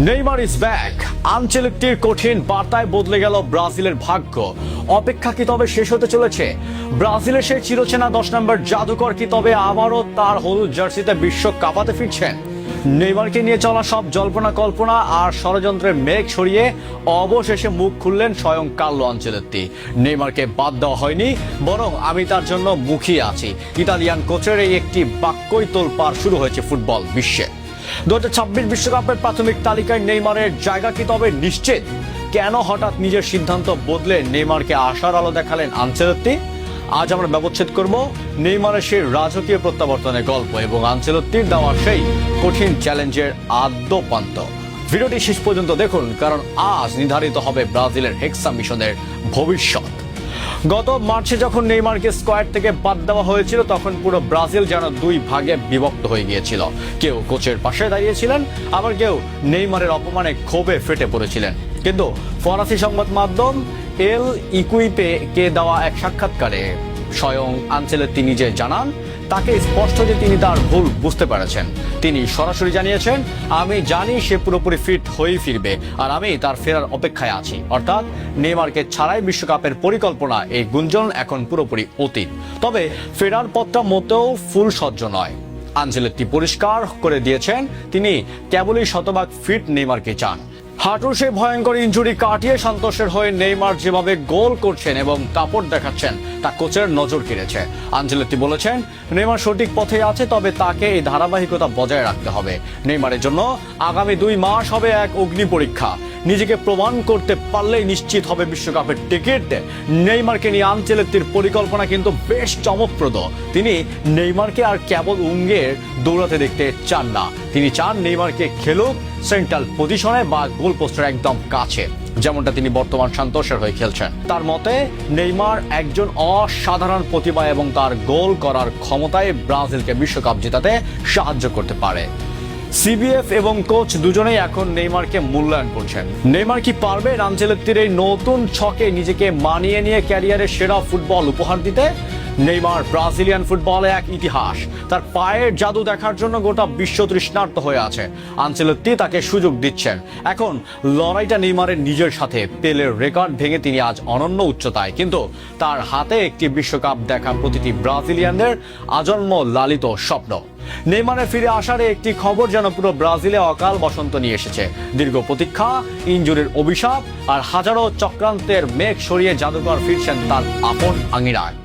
Neymar is back. আনচেলত্তির কঠিন বার্তায় বদলে গেল ব্রাজিলের ভাগ্য। অপেক্ষা কি তবে শেষ হতে চলেছে? ব্রাজিলের সেই চিরচেনা 10 নম্বর জাদুকর কি তবে আবারও তার হলুদ জার্সিতে বিশ্ব কাঁপাতে ফিরছেন? নেইমারকে নিয়ে চলা সব জল্পনা কল্পনা আর ষড়যন্ত্রের মেঘ ছড়িয়ে অবশেষে মুখ খুললেন স্বয়ং কার্লো আনচেলত্তি। নেইমারকে বাদ দেওয়া হয়নি, বরং আমি তার জন্য মুখিয়ে আছি। ইতালিয়ান কোচের এই একটি বাক্যই তোলপাড় শুরু হয়েছে ফুটবল বিশ্বে। 2026 বিশ্বকাপের প্রাথমিক তালিকায় নেইমারের জায়গা কি তবে নিশ্চিত? কেন হঠাৎ নিজের সিদ্ধান্ত বদলে নেইমারকে আশার আলো দেখালেন আনচেলত্তি? আজ আমরা ব্যবচ্ছেদ করব নেইমারের সেই রাজকীয় প্রত্যাবর্তনের গল্প এবং আনচেলত্তির দেওয়া সেই কঠিন চ্যালেঞ্জের আদ্যোপান্ত। ভিডিওটি শেষ পর্যন্ত দেখুন, কারণ আজ নির্ধারিত হবে ব্রাজিলের হেক্সা মিশনের ভবিষ্যৎ। গত মার্চে যখন নেইমারকে স্কোয়াড থেকে বাদ দেওয়া হয়েছিল, তখন পুরো ব্রাজিল যেন দুই ভাগে বিভক্ত হয়ে গিয়েছিল। কেউ কোচের পাশে দাঁড়িয়েছিলেন, আবার কেউ নেইমারের অপমানে ক্ষোভে ফেটে পড়েছিলেন। কিন্তু ফরাসি সংবাদ মাধ্যম এল ইকুইপে কে দেওয়া এক সাক্ষাৎকারে স্বয়ং আনচেলত্তি নিজে জানান, তাকে স্পষ্ট যে তিনি তার ভুল বুঝতে পেরেছেন। তিনি সরাসরি জানিয়েছেন, আমি জানি সে পুরোপুরি ফিট হয়েই ফিরবে, আর আমি তার ফেরার অপেক্ষায় আছি। অর্থাৎ নেইমারকে ছাড়াই বিশ্বকাপের পরিকল্পনা, এই গুঞ্জন এখন পুরোপুরি অতীত। তবে ফেরার পথটা মোটেও ফুল সহ্য নয়। আনচেলত্তি পরিষ্কার করে দিয়েছেন, তিনি কেবলই শতভাগ ফিট নেইমারকে চান। হাঁটুর সেই ভয়ঙ্কর ইনজুরি কাটিয়ে সন্তোষের হয়ে নেইমার যেভাবে গোল করছেন এবং দাপট দেখাচ্ছেন, তা কোচের নজর কেড়েছে। আনচেলত্তি বলেছেন, নেইমার সঠিক পথে আছে, তবে তাকে এই ধারাবাহিকতা বজায় রাখতে হবে। নেইমারের জন্য আগামী 2 মাস হবে এক অগ্নি পরীক্ষা। নিজেকে প্রমাণ করতে পারলেই নিশ্চিত হবে বিশ্বকাপের টিকিট। নেইমারকে নিয়ে আনচেলত্তির পরিকল্পনা কিন্তু বেশ চমকপ্রদ। তিনি নেইমারকে আর কেবল উঙ্গের দৌড়াতে দেখতে চান না, তিনি চান নেইমারকে খেলুক সেন্ট্রাল পজিশনে বা গোল পোস্টের একদম কাছে, যেমনটা তিনি বর্তমান সন্তোষের হয়ে খেলছেন। তার মতে নেইমার একজন অসাধারণ প্রতিভা এবং তার গোল করার ক্ষমতায় ব্রাজিলকে বিশ্বকাপ জেতাতে সাহায্য করতে পারে। সিবিএফ এবং কোচ দুজনেই এখন নেইমারকে মূল্যায়ন করছেন। নেইমার কি পারবে আনচেলত্তির এই নতুন ছকে নিজেকে মানিয়ে নিয়ে ক্যারিয়ারের সেরা ফুটবল উপহার দিতে? নেইমার ব্রাজিলিয়ান ফুটবলে এক ইতিহাস। তার পায়ের জাদু দেখার জন্য গোটা বিশ্ব তৃষ্ণার্ত হয়ে আছে। আনচেলত্তি তাকে সুযোগ দিচ্ছেন। এখন লড়াইটা নেইমারের নিজের সাথে। পেলের রেকর্ড ভেঙে তিনি আজ অনন্য উচ্চতায়, কিন্তু তার হাতে একটি বিশ্বকাপ দেখা প্রতিটি ব্রাজিলিয়ানদের আজন্ম লালিত স্বপ্ন। নেইমারের ফিরে আসার একটি খবর যেন পুরো ব্রাজিলে অকাল বসন্ত নিয়ে এসেছে। দীর্ঘ প্রতীক্ষা, ইনজুরির অভিশাপ আর হাজারো চক্রান্তের মেঘ সরিয়ে জাদুকর ফিরছেন তার আপন আঙিনায়।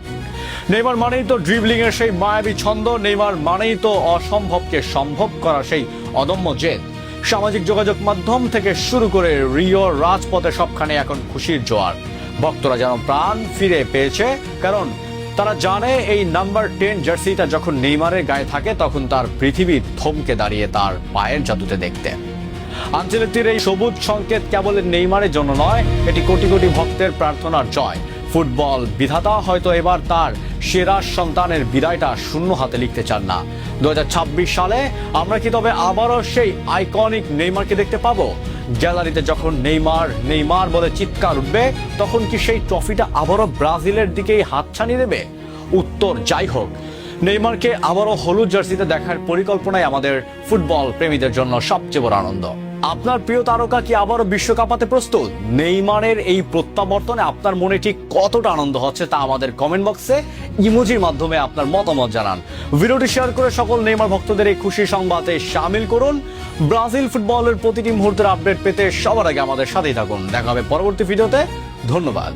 নেইমার মানেই তো ড্রিবলিং এর সেই মায়াবী ছন্দ, নেইমার মানেই তো অসম্ভবকে সম্ভব করা সেই অদম্য জেদ। সামাজিক যোগাযোগ মাধ্যম থেকে শুরু করে রিও রাজপথে সবখানে এখন খুশির জোয়ার। ভক্তরা যেন প্রাণ ফিরে পেয়েছে, কারণ তারা জানে এই নাম্বার 10 জার্সিটা যখন নেইমারের গায়ে থাকে, তখন তার পৃথিবী থমকে দাঁড়িয়ে তার পায়ের জাদুতে দেখতে। আনচেলত্তির এই সবুজ সংকেত কেবল নেইমারের জন্য নয়, এটি কোটি কোটি ভক্তের প্রার্থনার জয়। ফুটবল বিধাতা হয়তো এবার তার সেরা সন্তানের বিদায়টা শূন্য হাতে লিখতে চান না। 2026 সালে আমরা কি তবে আবারও সেই আইকনিক নেইমারকে দেখতে পাবো? গ্যালারিতে যখন নেইমার নেইমার বলে চিৎকার উঠবে, তখন কি সেই ট্রফিটা আবারও ব্রাজিলের দিকেই হাতছানি দেবে? উত্তর যাই হোক, নেইমারকে আবারও হলুদ জার্সিতে দেখার পরিকল্পনাই আমাদের ফুটবল প্রেমীদের জন্য সবচেয়ে বড় আনন্দ। আপনার প্রিয় তারকা কি আবারও বিশ্বকাপাতে প্রস্তুত? নেইমারের এই প্রত্যাবর্তনে আপনার মনে ঠিক কতটা আনন্দ হচ্ছে, তা আমাদের কমেন্ট বক্সে ইমোজির মাধ্যমে আপনার মতামত জানান। ভিডিওটি শেয়ার করে সকল নেইমার ভক্তদের এই খুশি সংবাদে শামিল করুন। ব্রাজিল ফুটবলের প্রতিটি মুহূর্তের আপডেট পেতে সবার আগে আমাদের সাথেই থাকুন। দেখা হবে পরবর্তী ভিডিওতে। ধন্যবাদ।